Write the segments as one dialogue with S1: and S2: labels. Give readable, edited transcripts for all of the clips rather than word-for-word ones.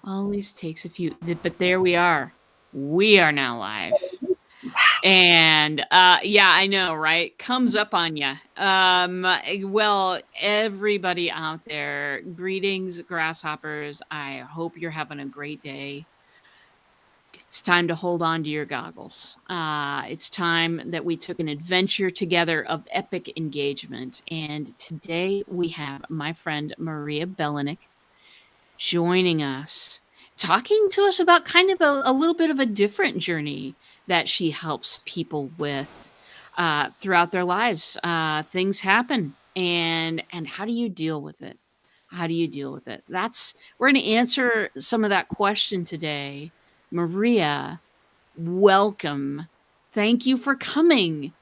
S1: Always takes a few, but there we are. We are now live. And yeah, I know, right? Comes up on you. Well, everybody out there, greetings, grasshoppers. I hope you're having a great day. It's time to hold on to your goggles. It's time that we took an adventure together of epic engagement. And today we have my friend Maria Belanic joining us, talking to us about kind of a little bit of a different journey that she helps people with throughout their lives. Things happen, and how do you deal with it? How do you deal with it? We're going to answer some of that question today. Maria, welcome. Thank you for coming.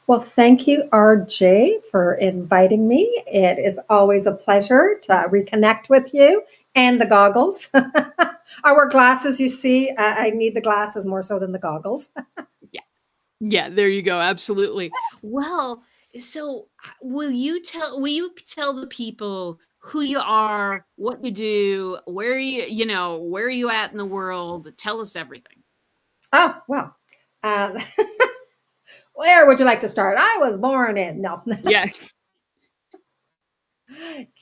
S2: Well, thank you, RJ, for inviting me. It is always a pleasure to reconnect with you and the goggles. I wear glasses, you see. I need the glasses more so than the goggles.
S1: Yeah, there you go. Absolutely. Well, so will you tell the people who you are, what you do, where are you at in the world? Tell us everything.
S2: Oh, well. Um, where would you like to start? I was born in. No.
S1: Yeah.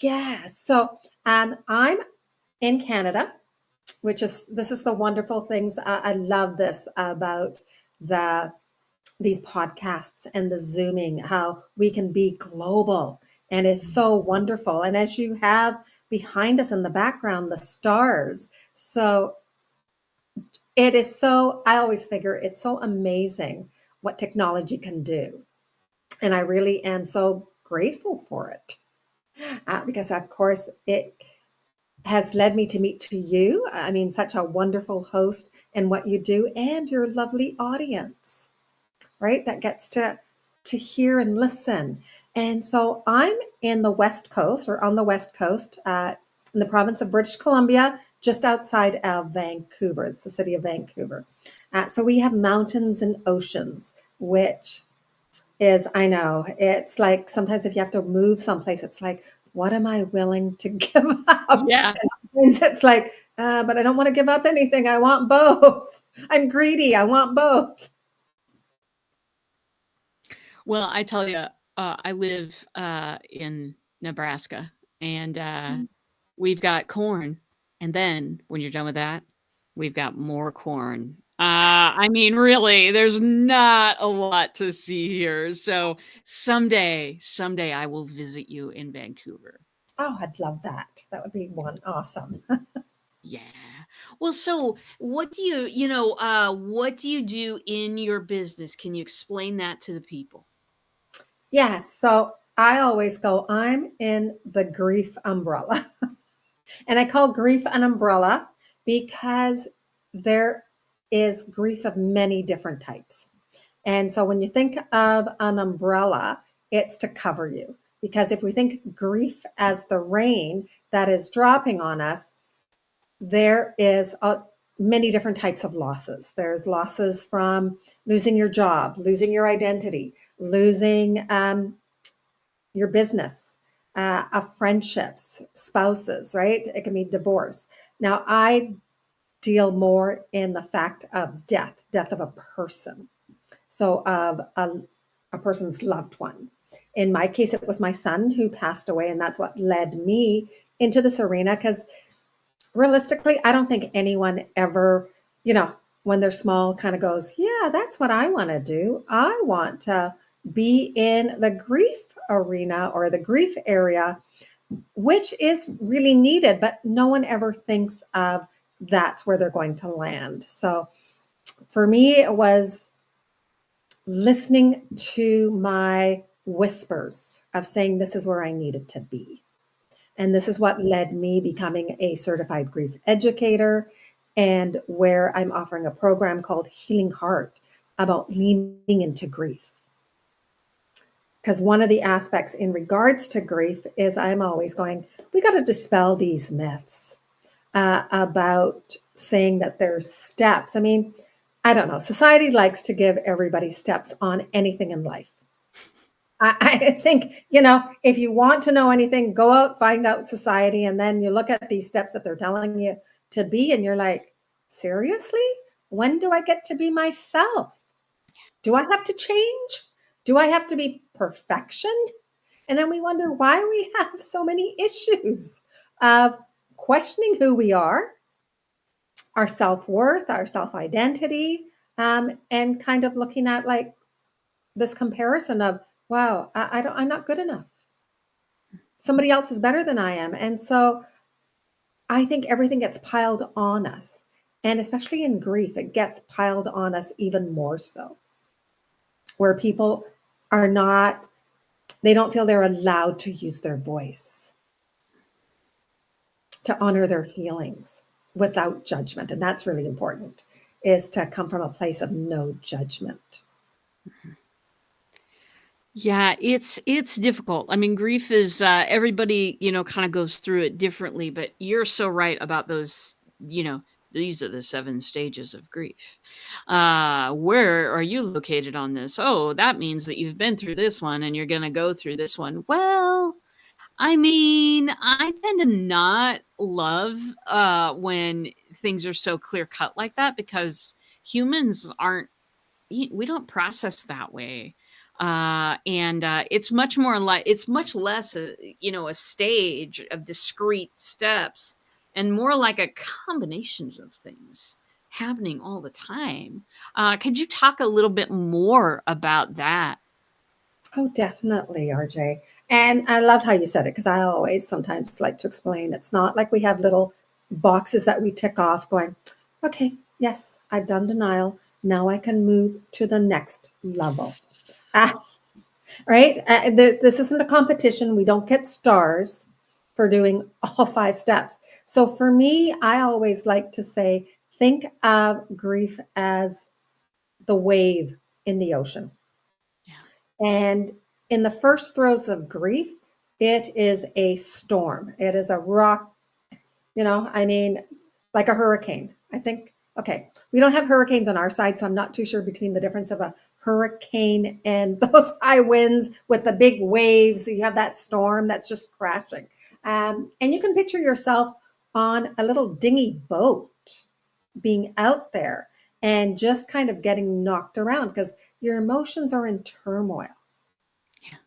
S2: Yeah. So I'm in Canada, this is the wonderful things. I love this about the these podcasts and the zooming, how we can be global, and it's so wonderful. And as you have behind us in the background, the stars. So it is so, I always figure it's so amazing what technology can do. And I really am so grateful for it because, of course, it has led me to meet to you. I mean, such a wonderful host in what you do and your lovely audience, right? That gets to hear and listen. And so I'm in the West Coast or on the West Coast in the province of British Columbia, just outside of Vancouver. It's the city of Vancouver. So we have mountains and oceans, which is, I know, it's like sometimes if you have to move someplace, it's like, what am I willing to give up?
S1: Yeah.
S2: And sometimes it's like, but I don't want to give up anything. I want both. I'm greedy. I want both.
S1: Well, I tell you, I live in Nebraska, and we've got corn. And then when you're done with that, we've got more corn. I mean, really, there's not a lot to see here. So someday I will visit you in Vancouver.
S2: Oh, I'd love that. That would be one awesome.
S1: Yeah. Well, so what do you do in your business? Can you explain that to the people?
S2: Yes. So I always go, I'm in the grief umbrella. And I call grief an umbrella because there is grief of many different types. And so when you think of an umbrella, it's to cover you. Because if we think grief as the rain that is dropping on us, there is many different types of losses. There's losses from losing your job, losing your identity, losing your business, of friendships, spouses, right? It can be divorce. Now, I deal more in the fact of death of a person. So, of a person's loved one. In my case, it was my son who passed away, and that's what led me into this arena because realistically, I don't think anyone ever, when they're small, kind of goes, yeah, that's what I want to do. I want to be in the grief arena or the grief area, which is really needed, but no one ever thinks of that's where they're going to land. So for me, it was listening to my whispers of saying, this is where I needed to be. And this is what led me becoming a certified grief educator, and where I'm offering a program called Healing Heart about leaning into grief. Because one of the aspects in regards to grief is I'm always going, we got to dispel these myths about saying that there's steps. I mean, I don't know. Society likes to give everybody steps on anything in life. I think, if you want to know anything, go out, find out society, and then you look at these steps that they're telling you to be, and you're like, seriously? When do I get to be myself? Do I have to change? Do I have to be perfection? And then we wonder why we have so many issues of questioning who we are, our self-worth, our self-identity, and kind of looking at like this comparison of, wow, I'm not good enough. Somebody else is better than I am. And so I think everything gets piled on us. And especially in grief, it gets piled on us even more so, where people are not, they don't feel they're allowed to use their voice, to honor their feelings without judgment. And that's really important, is to come from a place of no judgment.
S1: Yeah, it's difficult. I mean, grief is everybody, kind of goes through it differently, but you're so right about those, these are the 7 stages of grief. Where are you located on this? Oh, that means that you've been through this one and you're going to go through this one. Well, I mean, I tend to not love when things are so clear cut like that because humans aren't we don't process that way. And it's much more like it's much less a stage of discrete steps and more like a combination of things happening all the time. Could you talk a little bit more about that?
S2: Oh, definitely, RJ. And I loved how you said it because I always sometimes like to explain it's not like we have little boxes that we tick off going, okay, yes, I've done denial. Now I can move to the next level. Ah, right? This isn't a competition. We don't get stars for doing all 5 steps. So for me, I always like to say, think of grief as the wave in the ocean.
S1: Yeah.
S2: And in the first throes of grief, it is a storm. It is a rock, I mean, like a hurricane. I think, okay, we don't have hurricanes on our side, so I'm not too sure between the difference of a hurricane and those high winds with the big waves. You have that storm that's just crashing. And you can picture yourself on a little dingy boat being out there and just kind of getting knocked around because your emotions are in turmoil.
S1: Yeah.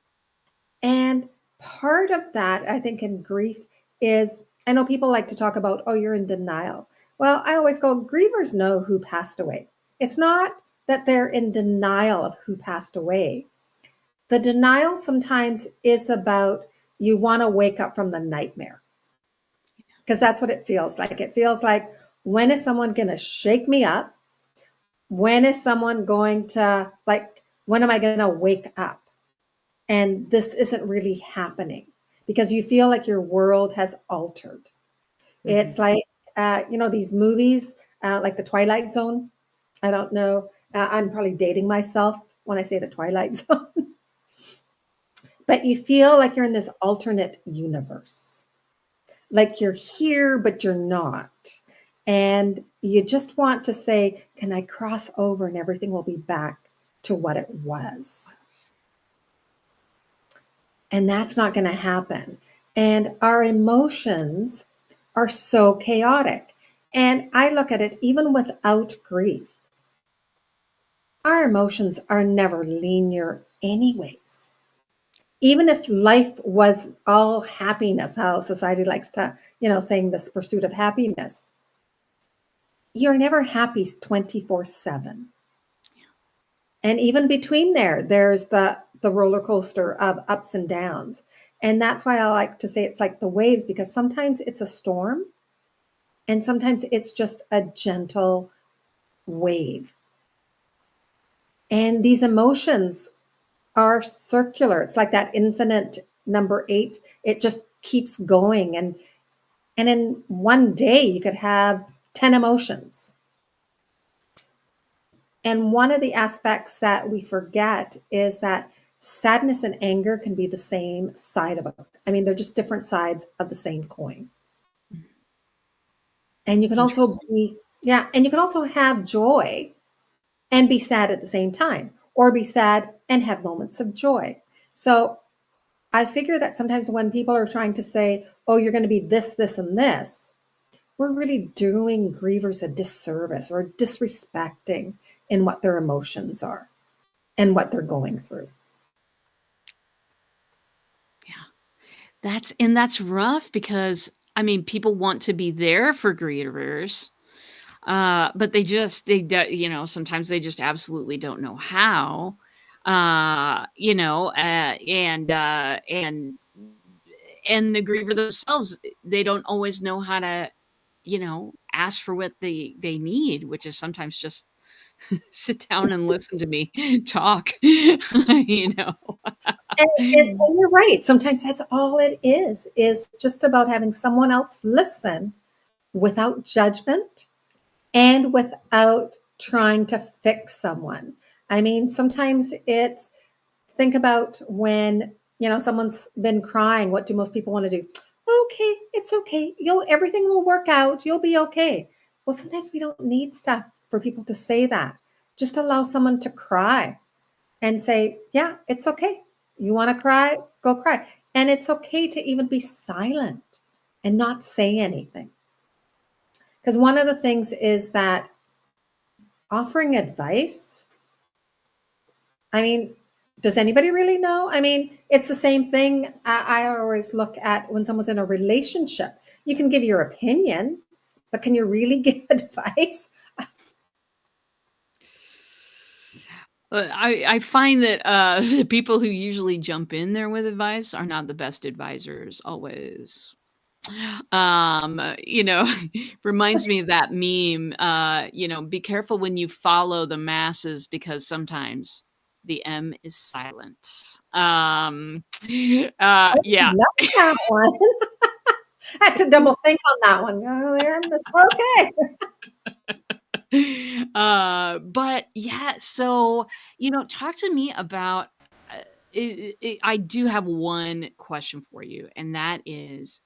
S2: And part of that, I think, in grief is I know people like to talk about, oh, you're in denial. Well, I always go, grievers know who passed away. It's not that they're in denial of who passed away. The denial sometimes is about you want to wake up from the nightmare because that's what it feels like. It feels like, when is someone going to shake me up? When is someone going to, like, when am I going to wake up? And this isn't really happening because you feel like your world has altered.
S1: Hmm.
S2: It's like, these movies like The Twilight Zone. I don't know. I'm probably dating myself when I say The Twilight Zone, but you feel like you're in this alternate universe. Like you're here, but you're not. And you just want to say, can I cross over and everything will be back to what it was? And that's not going to happen. And our emotions are so chaotic. And I look at it even without grief. Our emotions are never linear, anyways. Even if life was all happiness, how society likes to, saying this pursuit of happiness, you're never happy 24/7. And even between there's the roller coaster of ups and downs. And that's why I like to say it's like the waves, because sometimes it's a storm and sometimes it's just a gentle wave. And these emotions are circular. It's like that infinite number 8. It just keeps going. And in one day you could have 10 emotions. And one of the aspects that we forget is that sadness and anger can be the same side of I mean, they're just different sides of the same coin. And you can also
S1: Interesting.
S2: be, yeah, and you can also have joy and be sad at the same time, or be sad and have moments of joy. So I figure that sometimes when people are trying to say, oh, you're going to be this, this, and this, we're really doing grievers a disservice or disrespecting in what their emotions are and what they're going through.
S1: Yeah. That's rough because, I mean, people want to be there for grievers, but sometimes they just absolutely don't know how, and the griever themselves, they don't always know how to, ask for what they need, which is sometimes just sit down and listen to me talk, you know?
S2: And you're right. Sometimes that's all it is just about having someone else listen without judgment and without trying to fix someone. I mean, sometimes it's think about when, someone's been crying, what do most people want to do? Okay, it's okay. Everything will work out. You'll be okay. Well, sometimes we don't need stuff for people to say that. Just allow someone to cry and say, yeah, it's okay. You want to cry? Go cry. And it's okay to even be silent and not say anything. Because one of the things is that offering advice, I mean, does anybody really know? I mean, it's the same thing. I always look at when someone's in a relationship. You can give your opinion, but can you really give advice?
S1: I find that, the people who usually jump in there with advice are not the best advisors always. You know, reminds me of that meme, "Be careful when you follow the masses because sometimes the M is silent."
S2: Oh,
S1: Yeah.
S2: love that one. I had to double think on that one. Oh, yeah, okay.
S1: But yeah, so, talk to me about, I do have one question for you, and that is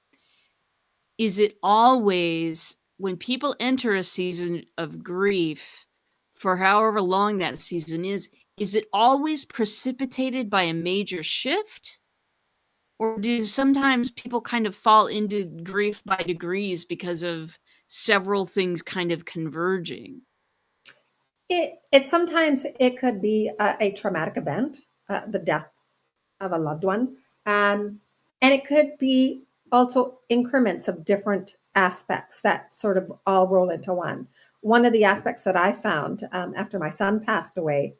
S1: it always when people enter a season of grief, for however long that season is it always precipitated by a major shift? Or do sometimes people kind of fall into grief by degrees because of several things kind of converging?
S2: It sometimes it could be a traumatic event, the death of a loved one, and it could be also increments of different aspects that sort of all roll into one. One of the aspects that I found after my son passed away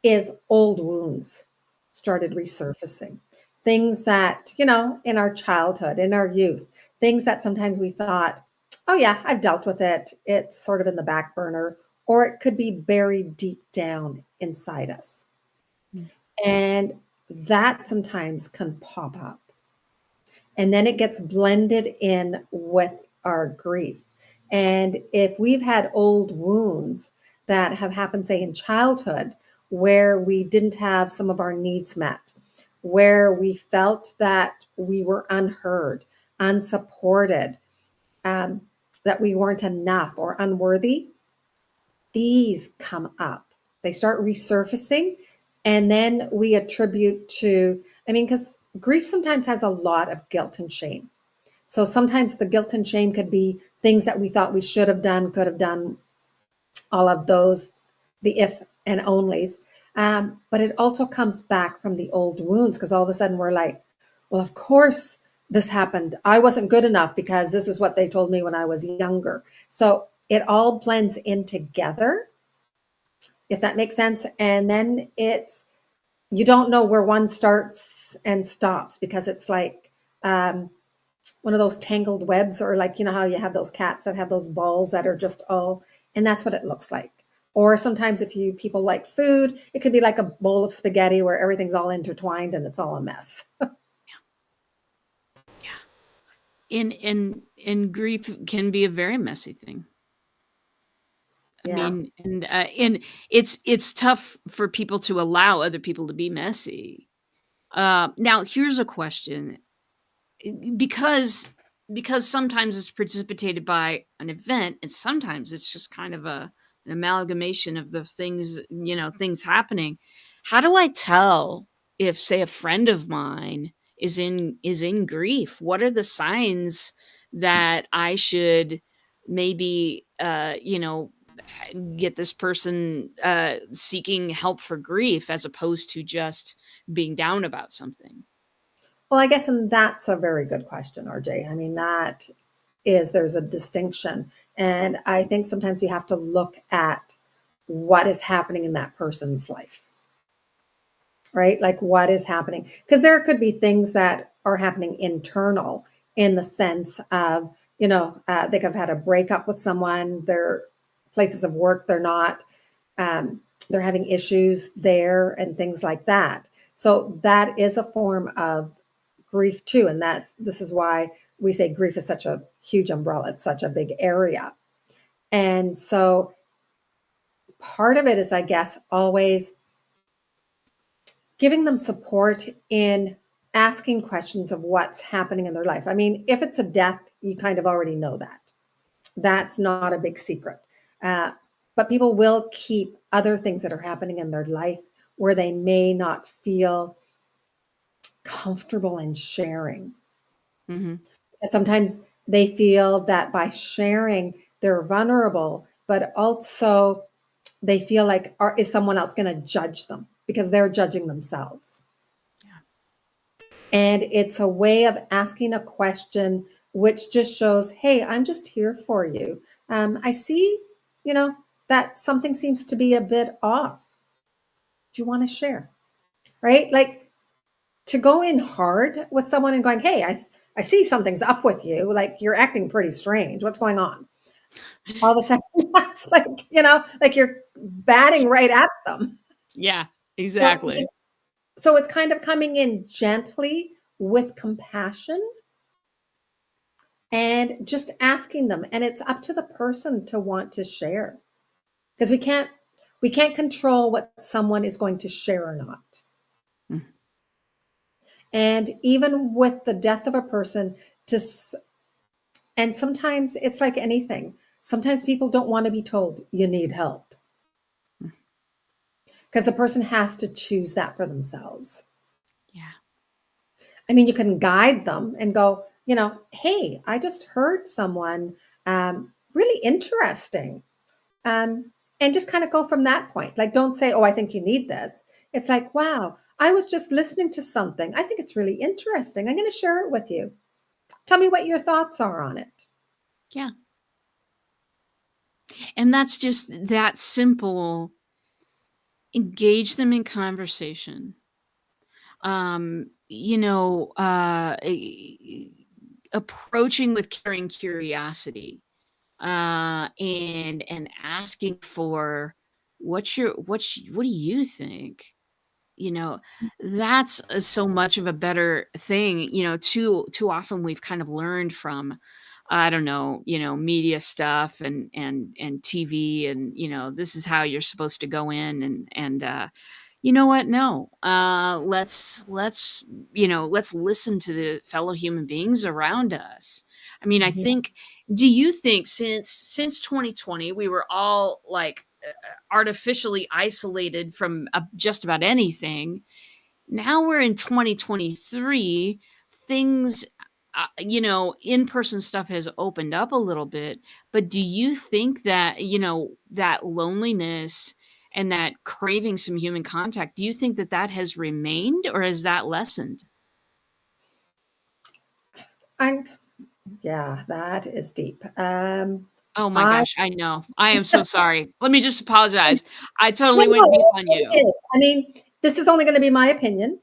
S2: is old wounds started resurfacing. Things that, in our childhood, in our youth, things that sometimes we thought, oh, yeah, I've dealt with it. It's sort of in the back burner, or it could be buried deep down inside us.
S1: Mm.
S2: And that sometimes can pop up. And then it gets blended in with our grief. And if we've had old wounds that have happened, say, in childhood, where we didn't have some of our needs met, where we felt that we were unheard, unsupported, um, that we weren't enough or unworthy, these come up. They start resurfacing. And then we attribute to, I mean, because grief sometimes has a lot of guilt and shame. So sometimes the guilt and shame could be things that we thought we should have done, could have done, all of those, the if and onlys. But it also comes back from the old wounds because all of a sudden we're like, well, of course this happened. I wasn't good enough because this is what they told me when I was younger. So it all blends in together, if that makes sense. And then you don't know where one starts and stops because it's like one of those tangled webs, or like, how you have those cats that have those balls that are just all, and that's what it looks like. Or sometimes if people like food, it could be like a bowl of spaghetti where everything's all intertwined and it's all a mess.
S1: Yeah. And grief can be a very messy thing. I
S2: Yeah.
S1: mean, and it's tough for people to allow other people to be messy. Now here's a question, because sometimes it's precipitated by an event, and sometimes it's just kind of an amalgamation of the things, things happening. How do I tell if say a friend of mine is in grief, what are the signs that I should maybe, get this person seeking help for grief as opposed to just being down about something?
S2: Well, I guess, and that's a very good question, RJ. I mean, there's a distinction. And I think sometimes you have to look at what is happening in that person's life, right? Like what is happening. Because there could be things that are happening internal in the sense of, they could have had a breakup with someone, their places of work, they're having issues there and things like that. So that is a form of grief too. And this is why we say grief is such a huge umbrella. It's such a big area. And so part of it is, I guess, always giving them support in asking questions of what's happening in their life. I mean, if it's a death, you kind of already know that. That's not a big secret. Uh, but people will keep other things that are happening in their life where they may not feel comfortable in sharing.
S1: Mhm.
S2: Sometimes they feel that by sharing, they're vulnerable, but also they feel like, is someone else going to judge them because they're judging themselves?
S1: Yeah.
S2: And it's a way of asking a question which just shows, hey, I'm just here for you. I see, that something seems to be a bit off. Do you want to share? Right? Like to go in hard with someone and going, hey, I see something's up with you. Like you're acting pretty strange. What's going on? All of a sudden, that's like, like you're batting right at them.
S1: Yeah,
S2: So,
S1: exactly.
S2: so it's kind of coming in gently with compassion and just asking them. And it's up to the person to want to share because we can't control what someone is going to share or not.
S1: Mm.
S2: And even with the death of a person, to and sometimes it's like anything. Sometimes people don't want to be told you need help
S1: Mm.
S2: because the person has to choose that for themselves.
S1: Yeah.
S2: I mean, you can guide them and go, hey, I just heard someone really interesting. And just kind of go from that point. Like, don't say, oh, I think you need this. It's like, wow, I was just listening to something. I think it's really interesting. I'm going to share it with you. Tell me what your thoughts are on it.
S1: Yeah. And that's just that simple. Engage them in conversation. Approaching with caring curiosity, and asking for what do you think? You know, that's, so much of a better thing. Too often we've kind of learned from, I don't know, media stuff and TV and, this is how you're supposed to go in and you know what? No. Let's listen to the fellow human beings around us. I mean, I
S2: Mhm.
S1: think do you think since 2020 we were all like artificially isolated from just about anything. Now we're in 2023. Things, in-person stuff has opened up a little bit. But do you think that, that loneliness and that craving some human contact, do you think that that has remained or has that lessened?
S2: I'm, yeah, that is deep.
S1: Oh my
S2: I
S1: gosh, I know. I am so sorry. Let me just apologize. I
S2: no,
S1: totally went deep
S2: no,
S1: on
S2: it
S1: you.
S2: is. I mean, this is only going to be my opinion.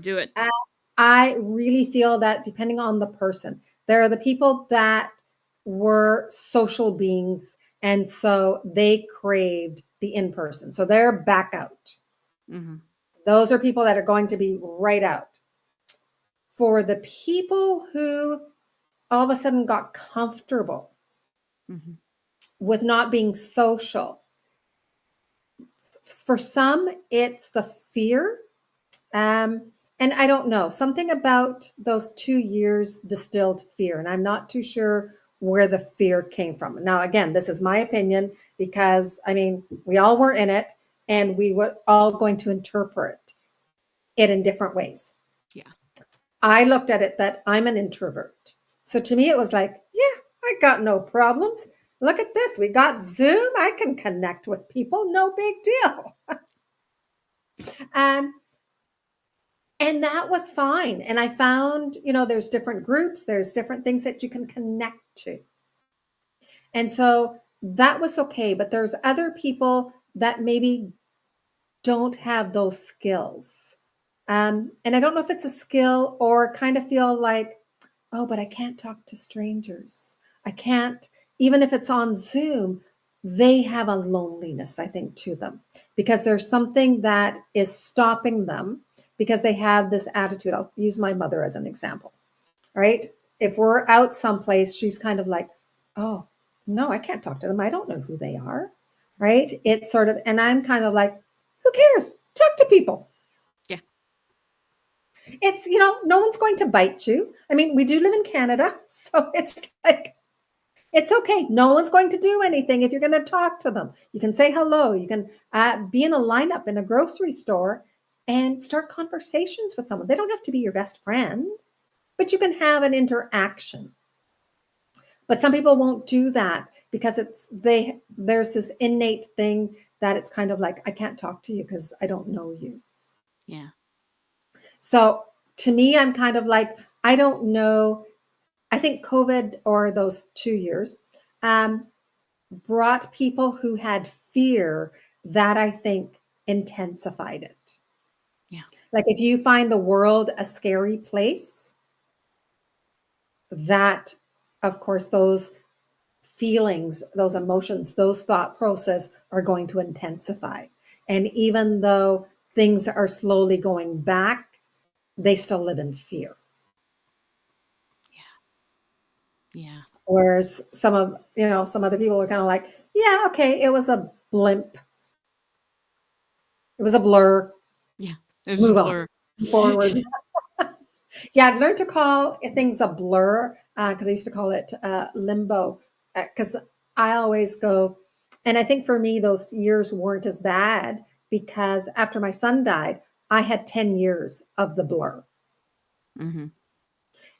S1: Do it.
S2: Uh, I really feel that depending on the person, there are the people that were social beings, and so they craved the in person. So they're back out.
S1: Mhm.
S2: Those are people that are going to be right out. For the people who all of a sudden got comfortable
S1: Mhm.
S2: with not being social, for some, it's the fear. And I don't know, something about those 2 years distilled fear. And I'm not too sure where the fear came from. Now, again, this is my opinion because I mean, we all were in it and we were all going to interpret. it in different ways.
S1: Yeah.
S2: I looked at it that I'm an introvert. So to me, it was like, yeah, I got no problems. Look at this. We got Zoom. I can connect with people. No big deal. Um, and that was fine. And I found, there's different groups, there's different things that you can connect to. And so that was okay. But there's other people that maybe don't have those skills. And I don't know if it's a skill or kind of feel like, oh, but I can't talk to strangers. I can't, even if it's on Zoom, they have a loneliness, I think, to them because there's something that is stopping them because they have this attitude. I'll use my mother as an example, right? If we're out someplace, she's kind of like, oh, no, I can't talk to them. I don't know who they are, right? It's sort of, and I'm kind of like, who cares? Talk to people.
S1: Yeah.
S2: It's, no one's going to bite you. I mean, we do live in Canada, so it's like, it's okay. No one's going to do anything if you're going to talk to them. You can say hello. You can be in a lineup in a grocery store and start conversations with someone. They don't have to be your best friend, but you can have an interaction. But some people won't do that because there's this innate thing that it's kind of like, I can't talk to you because I don't know you.
S1: Yeah.
S2: So to me, I'm kind of like, I don't know. I think COVID or those 2 years brought people who had fear that I think intensified it.
S1: Yeah.
S2: Like if you find the world a scary place, that, of course, those feelings, those emotions, those thought process are going to intensify. And even though things are slowly going back, they still live in fear.
S1: Yeah. Yeah.
S2: Whereas some other people are kind of like, yeah, okay, it was a blimp. It was a blur.
S1: Yeah. It was a
S2: Move on.
S1: blur.
S2: Forward. Yeah, I've learned to call things a blur because I used to call it limbo because I always go, and I think for me, those years weren't as bad because after my son died, I had 10 years of the blur.
S1: Mm-hmm.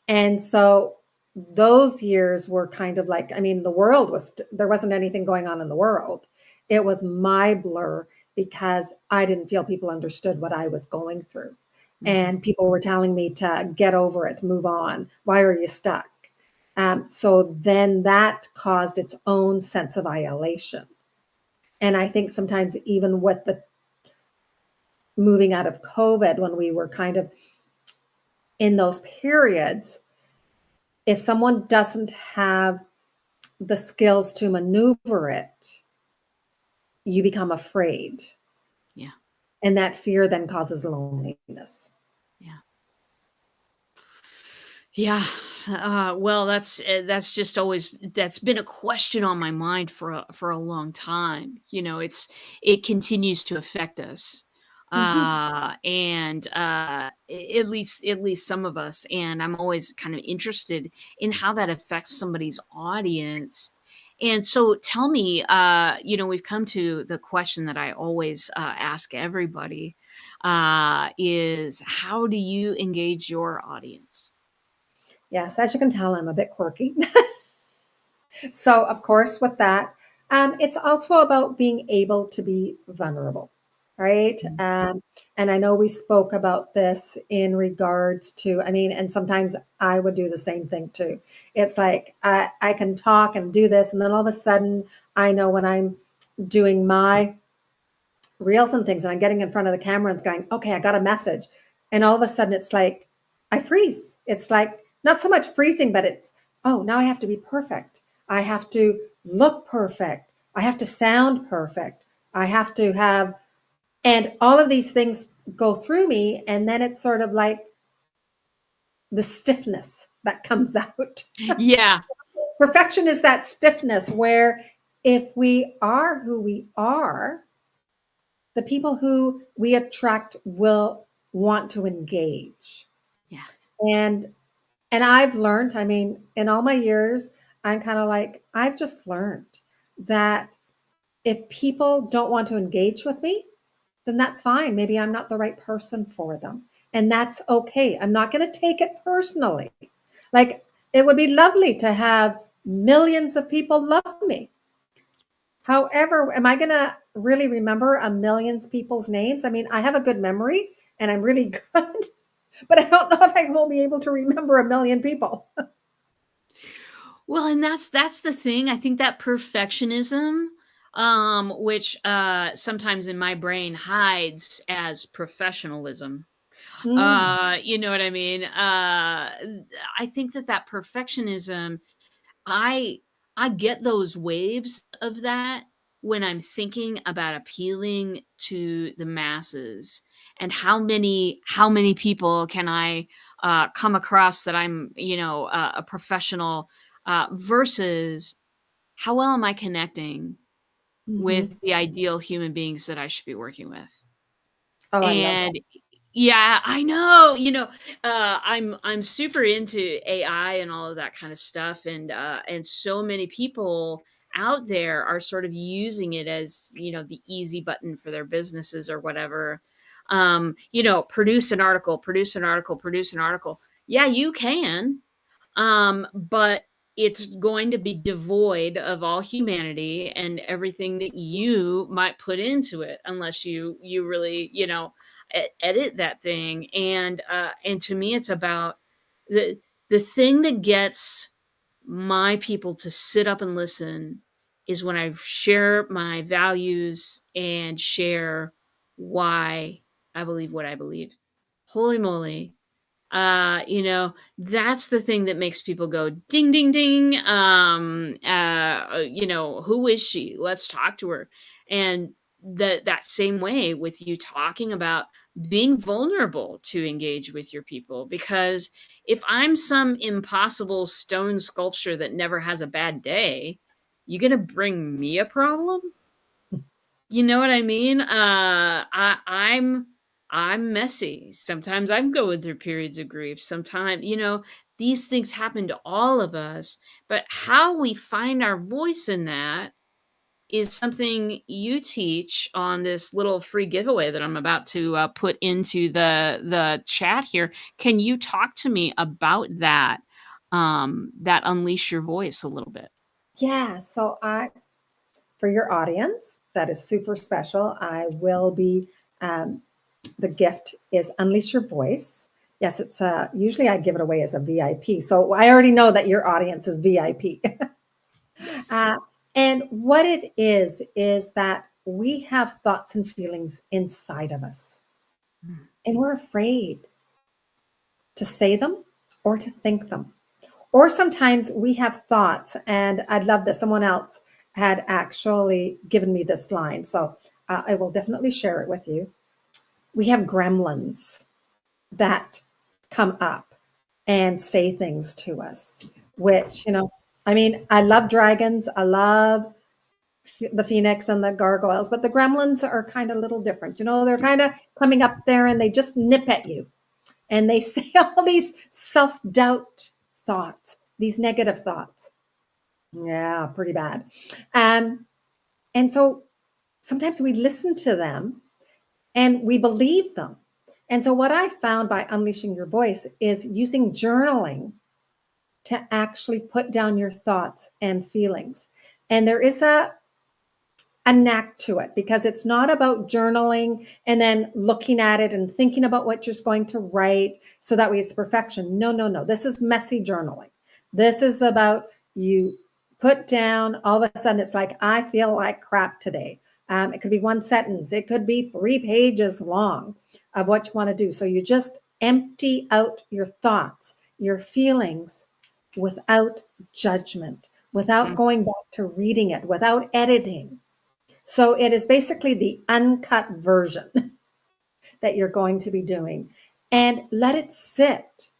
S2: And so those years were kind of like, I mean, the world there wasn't anything going on in the world. It was my blur because I didn't feel people understood what I was going through.
S1: Mm-hmm.
S2: And people were telling me to get over it, move on. Why are you stuck? So then that caused its own sense of isolation. And I think sometimes even with the moving out of COVID, when we were kind of in those periods, if someone doesn't have the skills to maneuver it, you become afraid.
S1: Yeah.
S2: And that fear then causes loneliness.
S1: Yeah. Yeah. Well, that's just always that's been a question on my mind for a long time. It continues to affect us,
S2: Mhm.
S1: and at least some of us. And I'm always kind of interested in how that affects somebody's audience. And so, tell me, we've come to the question that I always ask everybody: is how do you engage your audience?
S2: Yes, as you can tell, I'm a bit quirky. So, of course, with that, it's also about being able to be vulnerable, right? And I know we spoke about this in regards to, I mean, and sometimes I would do the same thing too. It's like I can talk and do this, and then all of a sudden, I know when I'm doing my reels and things, and I'm getting in front of the camera and going, okay, I got a message. And all of a sudden, it's like I freeze. It's like not so much freezing, but it's, oh, now I have to be perfect. I have to look perfect. I have to sound perfect. I have to have, and all of these things go through me. And then it's sort of like the stiffness that comes out.
S1: Yeah.
S2: Perfection is that stiffness where if we are who we are, the people who we attract will want to engage.
S1: Yeah.
S2: And I've learned, I mean, in all my years, I'm kind of like, I've just learned that if people don't want to engage with me, then that's fine. Maybe I'm not the right person for them. And that's okay. I'm not going to take it personally. Like, it would be lovely to have millions of people love me. However, am I going to really remember a millions people's names? I mean, I have a good memory and I'm really good, but I don't know if I will be able to remember a million people.
S1: Well, and that's the thing. I think that perfectionism, which sometimes in my brain hides as professionalism.
S2: Mm.
S1: You know what I mean? I think that perfectionism, I I get those waves of that when I'm thinking about appealing to the masses, and how many people can I come across that I'm, a professional, versus how well am I connecting with
S2: Hmm.
S1: the ideal human beings that I should be working with?
S2: Oh, I love that.
S1: And yeah, I know, I'm super into AI and all of that kind of stuff, and so many people out there are sort of using it as, the easy button for their businesses or whatever. Produce an article, produce an article, produce an article. Yeah, you can. But it's going to be devoid of all humanity and everything that you might put into it, unless you really, edit that thing. And to me, it's about the the thing that gets my people to sit up and listen is when I share my values and share why I believe what I believe. Holy moly, that's the thing that makes people go ding ding ding. Who is she? Let's talk to her. And that same way with you talking about being vulnerable to engage with your people, because if I'm some impossible stone sculpture that never has a bad day, you gonna bring me a problem? You know what I mean? I'm messy. Sometimes I'm going through periods of grief. Sometimes, these things happen to all of us, but how we find our voice in that is something you teach on this little free giveaway that I'm about to put into the chat here. Can you talk to me about that unleash your voice a little bit?
S2: Yeah. So for your audience, that is super special. I will be, um, the gift is Unleash Your Voice. Yes, it's usually I give it away as a VIP. So I already know that your audience is VIP.
S1: Yes.
S2: uh, and what it is that we have thoughts and feelings inside of us,
S1: Mm.
S2: and we're afraid to say them or to think them. Or sometimes we have thoughts, and I'd love that someone else had actually given me this line. So I will definitely share it with you. We have gremlins that come up and say things to us, which, I mean, I love dragons. I love the phoenix and the gargoyles, but the gremlins are kind of a little different. They're kind of coming up there and they just nip at you and they say all these self doubt thoughts, these negative thoughts. Yeah, pretty bad. Um, and so sometimes we listen to them and we believe them. And so, what I found by unleashing your voice is using journaling to actually put down your thoughts and feelings. And there is a knack to it because it's not about journaling and then looking at it and thinking about what you're going to write so that way it's perfection. No, no, no. This is messy journaling. This is about you put down, all of a sudden it's like, I feel like crap today. It could be one sentence, it could be 3 pages long of what you want to do. So you just empty out your thoughts, your feelings without judgment, without
S1: Mm.
S2: going back to reading it, without editing. So it is basically the uncut version that you're going to be doing. And let it sit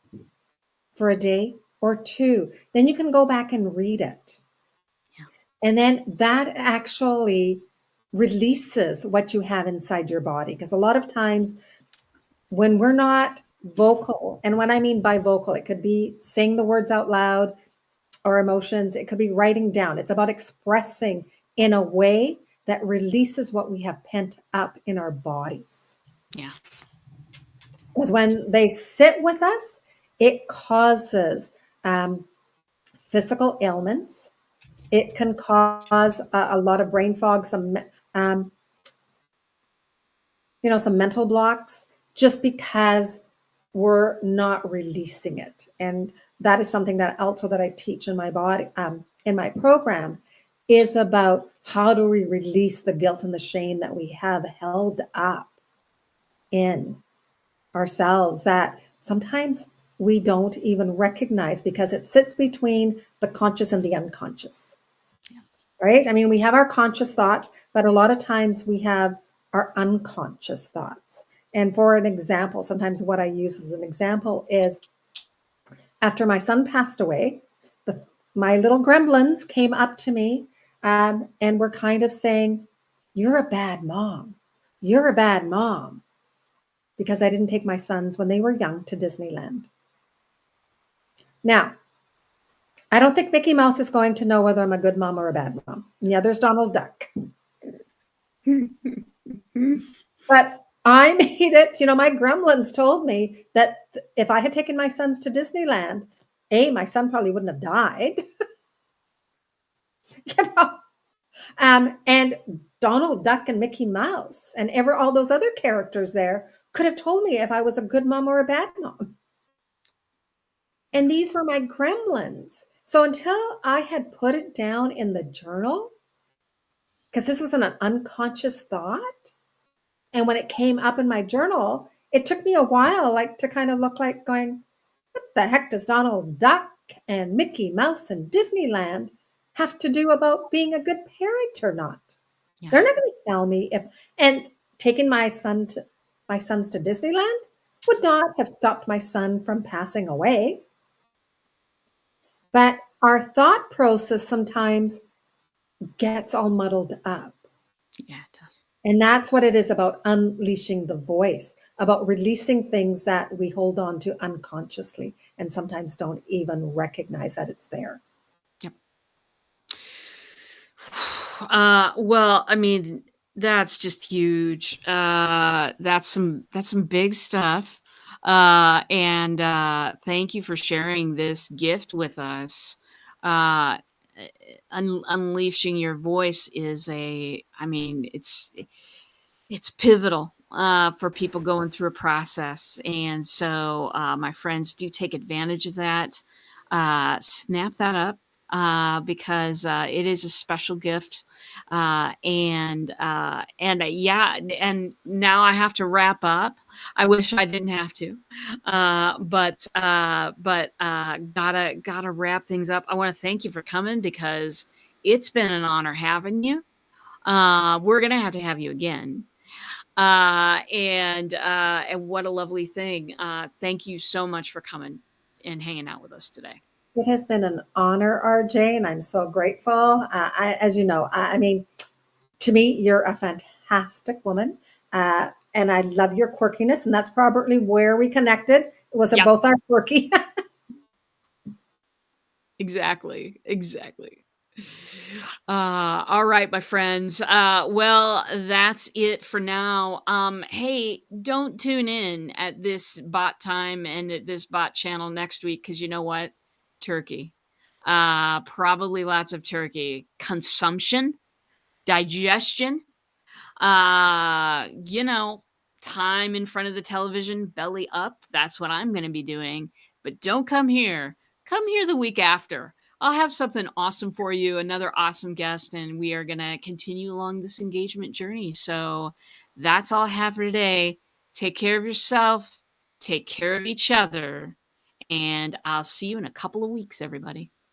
S2: for a day or two. Then you can go back and read it.
S1: Yeah.
S2: And then that actually releases what you have inside your body. Because a lot of times when we're not vocal, and what I mean by vocal, it could be saying the words out loud or emotions, it could be writing down. It's about expressing in a way that releases what we have pent up in our bodies.
S1: Yeah.
S2: Because when they sit with us, it causes physical ailments. It can cause a lot of brain fog, um, some mental blocks, just because we're not releasing it. And that is something that also that I teach in my body, in my program, is about how do we release the guilt and the shame that we have held up in ourselves, that sometimes we don't even recognize because it sits between the conscious and the unconscious. Right? I mean, we have our conscious thoughts, but a lot of times we have our unconscious thoughts. And for an example, sometimes what I use as an example is after my son passed away, my little gremlins came up to me and were kind of saying, "You're a bad mom. You're a bad mom," because I didn't take my sons when they were young to Disneyland. Now, I don't think Mickey Mouse is going to know whether I'm a good mom or a bad mom. Yeah, there's Donald Duck. But I made it, my gremlins told me that if I had taken my sons to Disneyland, my son probably wouldn't have died. you know? And Donald Duck and Mickey Mouse and all those other characters there could have told me if I was a good mom or a bad mom. And these were my gremlins. So until I had put it down in the journal, because this was an unconscious thought, and when it came up in my journal, it took me a while to kind of look like going, what the heck does Donald Duck and Mickey Mouse and Disneyland have to do about being a good parent or not? Yeah. They're not going to tell me and taking my sons to Disneyland would not have stopped my son from passing away. But our thought process sometimes gets all muddled up.
S1: Yeah, it does.
S2: And that's what it is about unleashing the voice, about releasing things that we hold on to unconsciously and sometimes don't even recognize that it's there.
S1: Yep. Well, I mean, that's just huge. That's some big stuff. And thank you for sharing this gift with us. Uh, Unleashing your voice is it's pivotal for people going through a process. And so, my friends, do take advantage of that. Snap that up because it is a special gift. Yeah, and now I have to wrap up. I wish I didn't have to, but gotta wrap things up. I want to thank you for coming because it's been an honor having you. We're gonna have to have you again. And what a lovely thing. Thank you so much for coming and hanging out with us today.
S2: It has been an honor, RJ, and I'm so grateful. As you know, I mean, to me, you're a fantastic woman. And I love your quirkiness, and that's probably where we connected. It wasn't both our quirky.
S1: Exactly. All right, my friends. Well, that's it for now. Hey, don't tune in at this bot time and at this bot channel next week because you know what? Turkey. Probably lots of turkey consumption, digestion. You know, time in front of the television, belly up. That's what I'm going to be doing. But don't come here. Come here the week after. I'll have something awesome for you, another awesome guest, and we are going to continue along this engagement journey. So that's all I have for today. Take care of yourself, take care of each other, and I'll see you in a couple of weeks, everybody.